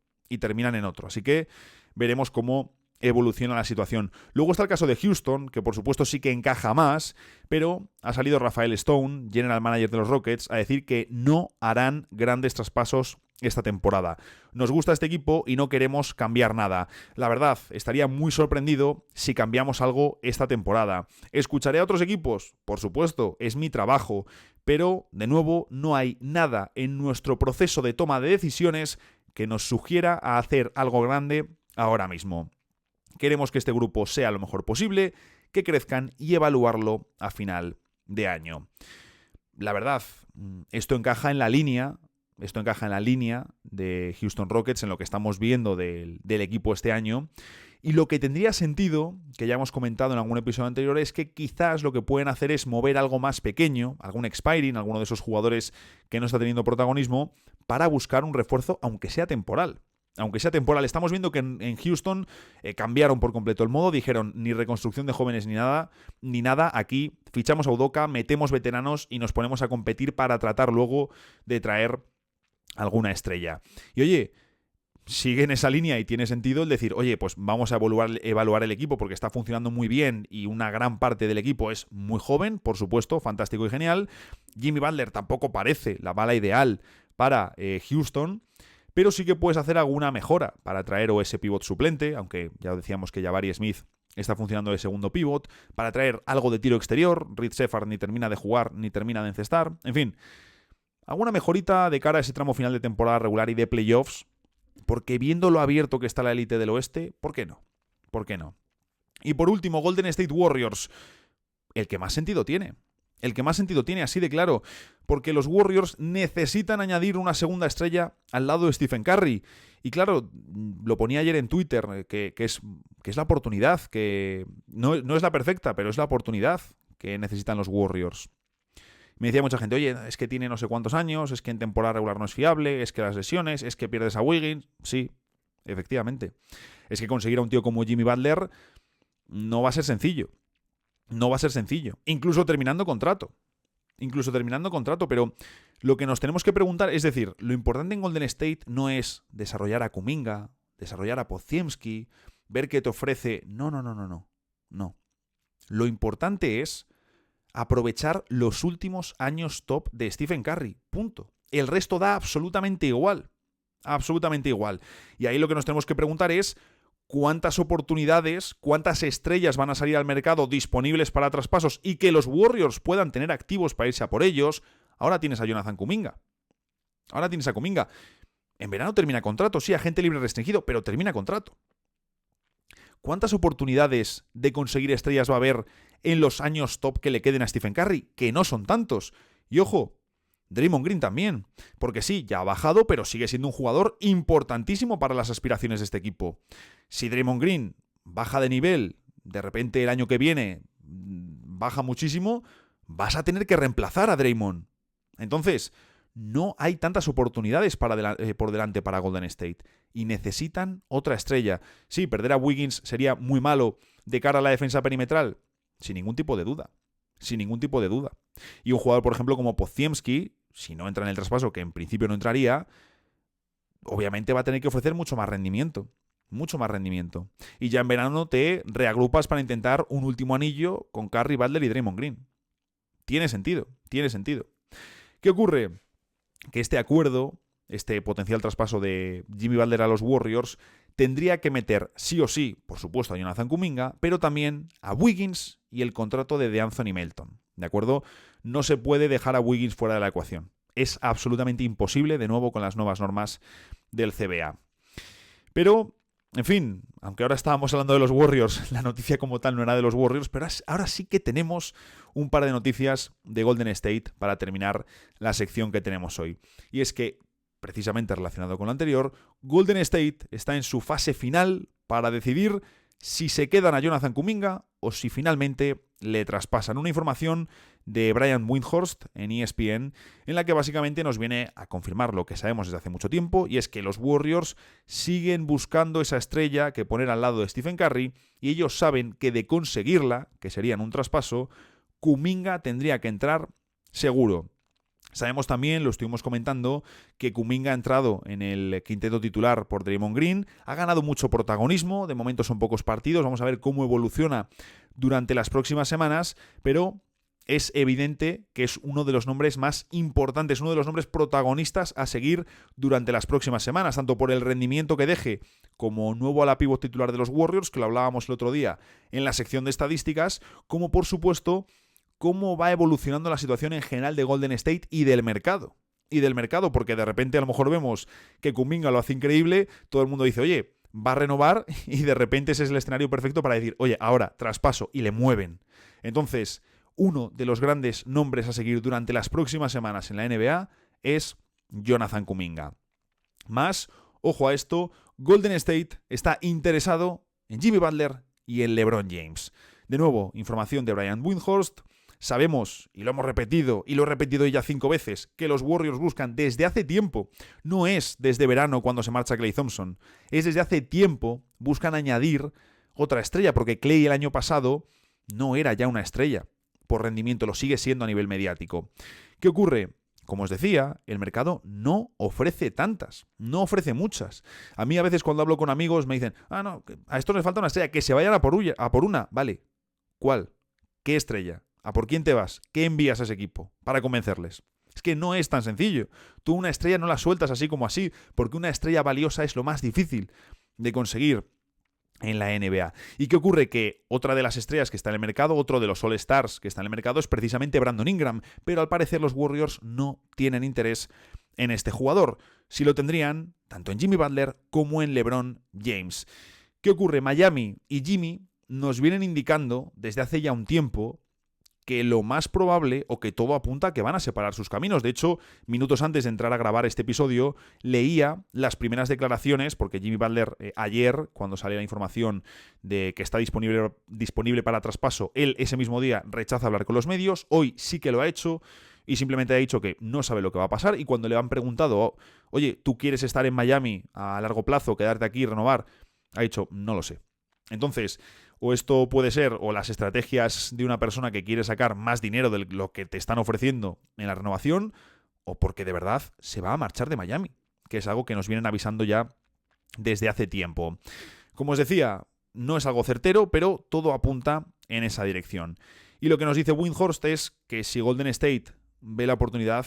Así que veremos cómo evoluciona la situación. Luego está el caso de Houston, que por supuesto sí que encaja más, pero ha salido Rafael Stone, general manager de los Rockets, a decir que no harán grandes traspasos esta temporada. Nos gusta este equipo y no queremos cambiar nada. La verdad, estaría muy sorprendido si cambiamos algo esta temporada. ¿Escucharé a otros equipos? Por supuesto, es mi trabajo, pero, de nuevo, no hay nada en nuestro proceso de toma de decisiones que nos sugiera a hacer algo grande ahora mismo. Queremos que este grupo sea lo mejor posible, que crezcan y evaluarlo a final de año. La verdad, esto encaja en la línea de Houston Rockets, en lo que estamos viendo del equipo este año. Y lo que tendría sentido, que ya hemos comentado en algún episodio anterior, es que quizás lo que pueden hacer es mover algo más pequeño, algún expiring, alguno de esos jugadores que no está teniendo protagonismo, para buscar un refuerzo, aunque sea temporal. Estamos viendo que en Houston cambiaron por completo el modo, dijeron ni reconstrucción de jóvenes ni nada, aquí fichamos a Udoka, metemos veteranos y nos ponemos a competir para tratar luego de traer alguna estrella. Y oye, sigue en esa línea y tiene sentido el decir, oye, pues vamos a evaluar el equipo porque está funcionando muy bien y una gran parte del equipo es muy joven, por supuesto, fantástico y genial. Jimmy Butler tampoco parece la bala ideal para Houston, pero sí que puedes hacer alguna mejora para traer o ese pivot suplente, aunque ya decíamos que Jabari Smith está funcionando de segundo pivot, para traer algo de tiro exterior. Reed Sheppard ni termina de jugar ni termina de encestar. En fin, alguna mejorita de cara a ese tramo final de temporada regular y de playoffs, porque viendo lo abierto que está la élite del oeste, ¿por qué no? Y por último, Golden State Warriors, el que más sentido tiene. Así de claro, porque los Warriors necesitan añadir una segunda estrella al lado de Stephen Curry. Y claro, lo ponía ayer en Twitter, que es la oportunidad, que no es la perfecta, pero es la oportunidad que necesitan los Warriors. Me decía mucha gente, oye, es que tiene no sé cuántos años, es que en temporada regular no es fiable, es que las lesiones, es que pierdes a Wiggins. Sí, efectivamente. Es que conseguir a un tío como Jimmy Butler no va a ser sencillo. Incluso terminando contrato, pero lo que nos tenemos que preguntar, es decir, lo importante en Golden State no es desarrollar a Kuminga, desarrollar a Podziemski, ver qué te ofrece. No. Lo importante es aprovechar los últimos años top de Stephen Curry. Punto. El resto da absolutamente igual. Y ahí lo que nos tenemos que preguntar es cuántas oportunidades, cuántas estrellas van a salir al mercado disponibles para traspasos y que los Warriors puedan tener activos para irse a por ellos. Ahora tienes a Jonathan Kuminga. En verano termina contrato, sí, agente libre restringido, pero termina contrato. ¿Cuántas oportunidades de conseguir estrellas va a haber en los años top que le queden a Stephen Curry? Que no son tantos. Y ojo, Draymond Green también, porque sí, ya ha bajado, pero sigue siendo un jugador importantísimo para las aspiraciones de este equipo. Si Draymond Green baja de nivel, de repente el año que viene baja muchísimo, vas a tener que reemplazar a Draymond. Entonces, no hay tantas oportunidades por delante para Golden State y necesitan otra estrella. Sí, perder a Wiggins sería muy malo de cara a la defensa perimetral, sin ningún tipo de duda. Y un jugador, por ejemplo, como Podziemski, si no entra en el traspaso, que en principio no entraría, obviamente va a tener que ofrecer mucho más rendimiento. mucho más rendimiento. Y ya en verano te reagrupas para intentar un último anillo con Curry, Butler y Draymond Green. Tiene sentido, tiene sentido. ¿Qué ocurre? Que este acuerdo, este potencial traspaso de Jimmy Butler a los Warriors, tendría que meter sí o sí, por supuesto, a Jonathan Kuminga, pero también a Wiggins y el contrato de DeAnthony Melton. ¿De acuerdo? No se puede dejar a Wiggins fuera de la ecuación. Es absolutamente imposible, de nuevo, con las nuevas normas del CBA. Pero, en fin, aunque ahora estábamos hablando de los Warriors, la noticia como tal no era de los Warriors, pero ahora sí que tenemos un par de noticias de Golden State para terminar la sección que tenemos hoy. Y es que, precisamente relacionado con lo anterior, Golden State está en su fase final para decidir si se quedan a Jonathan Kuminga o si finalmente le traspasan. Una información de Brian Windhorst en ESPN en la que básicamente nos viene a confirmar lo que sabemos desde hace mucho tiempo, y es que los Warriors siguen buscando esa estrella que poner al lado de Stephen Curry, y ellos saben que de conseguirla, que sería en un traspaso, Kuminga tendría que entrar seguro. Sabemos también, lo estuvimos comentando, que Kuminga ha entrado en el quinteto titular por Draymond Green, ha ganado mucho protagonismo, de momento son pocos partidos, vamos a ver cómo evoluciona durante las próximas semanas, pero es evidente que es uno de los nombres más importantes, uno de los nombres protagonistas a seguir durante las próximas semanas, tanto por el rendimiento que deje como nuevo ala pívot titular de los Warriors, que lo hablábamos el otro día en la sección de estadísticas, como por supuesto cómo va evolucionando la situación en general de Golden State y del mercado. Porque de repente a lo mejor vemos que Kuminga lo hace increíble, todo el mundo dice, oye, va a renovar, y de repente ese es el escenario perfecto para decir, oye, ahora traspaso, y le mueven. Entonces, uno de los grandes nombres a seguir durante las próximas semanas en la NBA es Jonathan Kuminga. Más, ojo a esto, Golden State está interesado en Jimmy Butler y en LeBron James. De nuevo, información de Brian Windhorst. Sabemos, y lo hemos repetido, y lo he repetido ya 5 veces, que los Warriors buscan desde hace tiempo. No es desde verano cuando se marcha Klay Thompson. Es desde hace tiempo, buscan añadir otra estrella, porque Klay el año pasado no era ya una estrella. Por rendimiento lo sigue siendo a nivel mediático. ¿Qué ocurre? Como os decía, el mercado no ofrece tantas, no ofrece muchas. A mí a veces cuando hablo con amigos me dicen, no, a esto les falta una estrella, que se vayan a por una. Vale, ¿cuál? ¿Qué estrella? ¿A por quién te vas? ¿Qué envías a ese equipo para convencerles? Es que no es tan sencillo. Tú una estrella no la sueltas así como así, porque una estrella valiosa es lo más difícil de conseguir en la NBA. ¿Y qué ocurre? Que otra de las estrellas que está en el mercado, otro de los All-Stars que está en el mercado es precisamente Brandon Ingram, pero al parecer los Warriors no tienen interés en este jugador. Si lo tendrían, tanto en Jimmy Butler como en LeBron James. ¿Qué ocurre? Miami y Jimmy nos vienen indicando desde hace ya un tiempo que lo más probable, o que todo apunta a que van a separar sus caminos. De hecho, minutos antes de entrar a grabar este episodio, leía las primeras declaraciones, porque Jimmy Butler ayer, cuando salió la información de que está disponible para traspaso, él ese mismo día rechaza hablar con los medios. Hoy sí que lo ha hecho y simplemente ha dicho que no sabe lo que va a pasar, y cuando le han preguntado, oye, ¿tú quieres estar en Miami a largo plazo, quedarte aquí y renovar? Ha dicho, no lo sé. Entonces, o esto puede ser, o las estrategias de una persona que quiere sacar más dinero de lo que te están ofreciendo en la renovación, o porque de verdad se va a marchar de Miami, que es algo que nos vienen avisando ya desde hace tiempo. Como os decía, no es algo certero, pero todo apunta en esa dirección. Y lo que nos dice Windhorst es que si Golden State ve la oportunidad,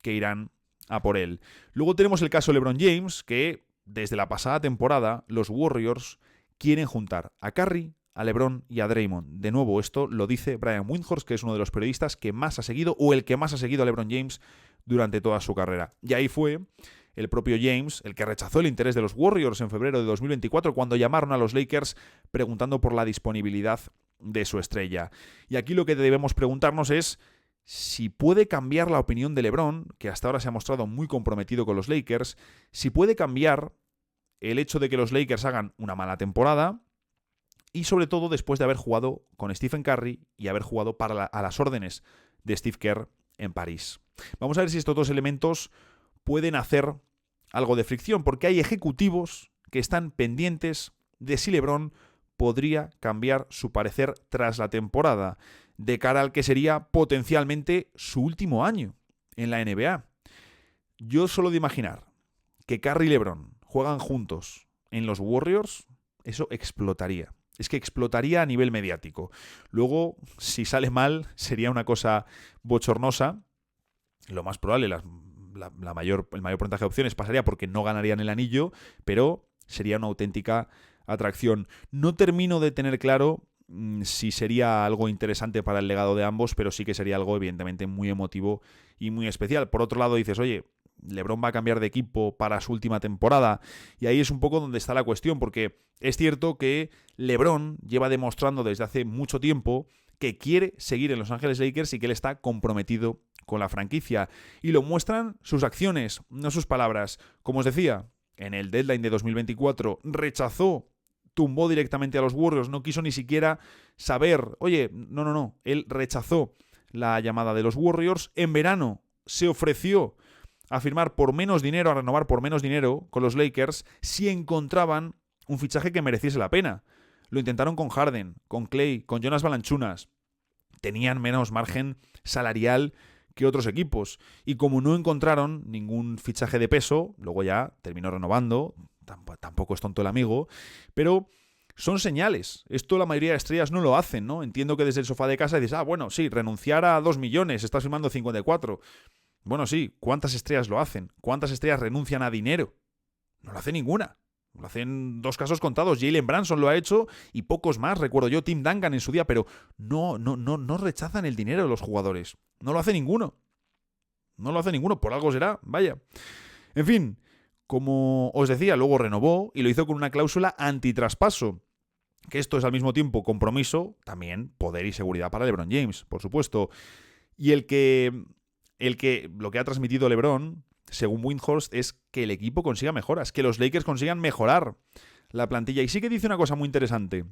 que irán a por él. Luego tenemos el caso de LeBron James, que desde la pasada temporada los Warriors quieren juntar a Curry, a LeBron y a Draymond. De nuevo, esto lo dice Brian Windhorst, que es uno de los periodistas que más ha seguido, o el que más ha seguido a LeBron James durante toda su carrera. Y ahí fue el propio James el que rechazó el interés de los Warriors en febrero de 2024, cuando llamaron a los Lakers preguntando por la disponibilidad de su estrella. Y aquí lo que debemos preguntarnos es si puede cambiar la opinión de LeBron, que hasta ahora se ha mostrado muy comprometido con los Lakers, si puede cambiar el hecho de que los Lakers hagan una mala temporada, y sobre todo después de haber jugado con Stephen Curry y haber jugado a las órdenes de Steve Kerr en París. Vamos a ver si estos dos elementos pueden hacer algo de fricción, porque hay ejecutivos que están pendientes de si LeBron podría cambiar su parecer tras la temporada, de cara al que sería potencialmente su último año en la NBA. Yo solo de imaginar que Curry y LeBron juegan juntos en los Warriors, eso explotaría. Es que explotaría a nivel mediático. Luego, si sale mal, sería una cosa bochornosa. Lo más probable, el mayor porcentaje de opciones pasaría porque no ganarían el anillo, pero sería una auténtica atracción. No termino de tener claro si sería algo interesante para el legado de ambos, pero sí que sería algo evidentemente muy emotivo y muy especial. Por otro lado dices, oye, LeBron va a cambiar de equipo para su última temporada, y ahí es un poco donde está la cuestión, porque es cierto que LeBron lleva demostrando desde hace mucho tiempo que quiere seguir en Los Ángeles Lakers y que él está comprometido con la franquicia, y lo muestran sus acciones, no sus palabras. Como os decía, en el deadline de 2024 tumbó directamente a los Warriors, no quiso ni siquiera saber, oye, no, él rechazó la llamada de los Warriors. En verano se ofreció a firmar por menos dinero, a renovar por menos dinero con los Lakers si encontraban un fichaje que mereciese la pena. Lo intentaron con Harden, con Clay, con Jonas Valanciunas. Tenían menos margen salarial que otros equipos. Y como no encontraron ningún fichaje de peso, luego ya terminó renovando. Tampoco es tonto el amigo, pero son señales. Esto la mayoría de estrellas no lo hacen, ¿no? Entiendo que desde el sofá de casa dices, bueno, sí, renunciar a 2 millones, estás firmando 54. Bueno, sí, ¿cuántas estrellas lo hacen? ¿Cuántas estrellas renuncian a dinero? No lo hace ninguna. Lo hacen 2 casos contados. Jalen Brunson lo ha hecho y pocos más. Recuerdo yo, Tim Duncan en su día, pero no rechazan el dinero de los jugadores. No lo hace ninguno. No lo hace ninguno, por algo será, vaya. En fin, como os decía, luego renovó y lo hizo con una cláusula antitraspaso. Que esto es al mismo tiempo compromiso, también poder y seguridad para LeBron James, por supuesto. Y lo que ha transmitido LeBron, según Windhorst, es que el equipo consiga mejoras, que los Lakers consigan mejorar la plantilla. Y sí que dice una cosa muy interesante.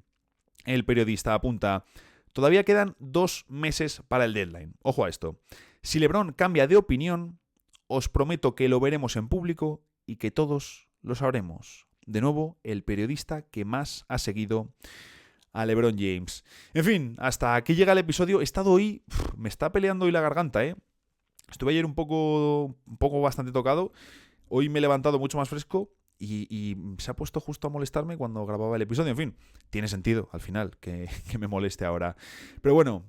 El periodista apunta, todavía quedan 2 meses para el deadline. Ojo a esto. Si LeBron cambia de opinión, os prometo que lo veremos en público y que todos lo sabremos. De nuevo, el periodista que más ha seguido a LeBron James. En fin, hasta aquí llega el episodio. He estado hoy... me está peleando hoy la garganta, ¿eh? Estuve ayer un poco bastante tocado. Hoy me he levantado mucho más fresco y se ha puesto justo a molestarme cuando grababa el episodio. En fin, tiene sentido al final que me moleste ahora. Pero bueno,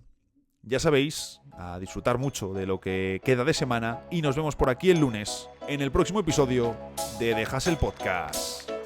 ya sabéis, a disfrutar mucho de lo que queda de semana y nos vemos por aquí el lunes en el próximo episodio de The Hustle Podcast.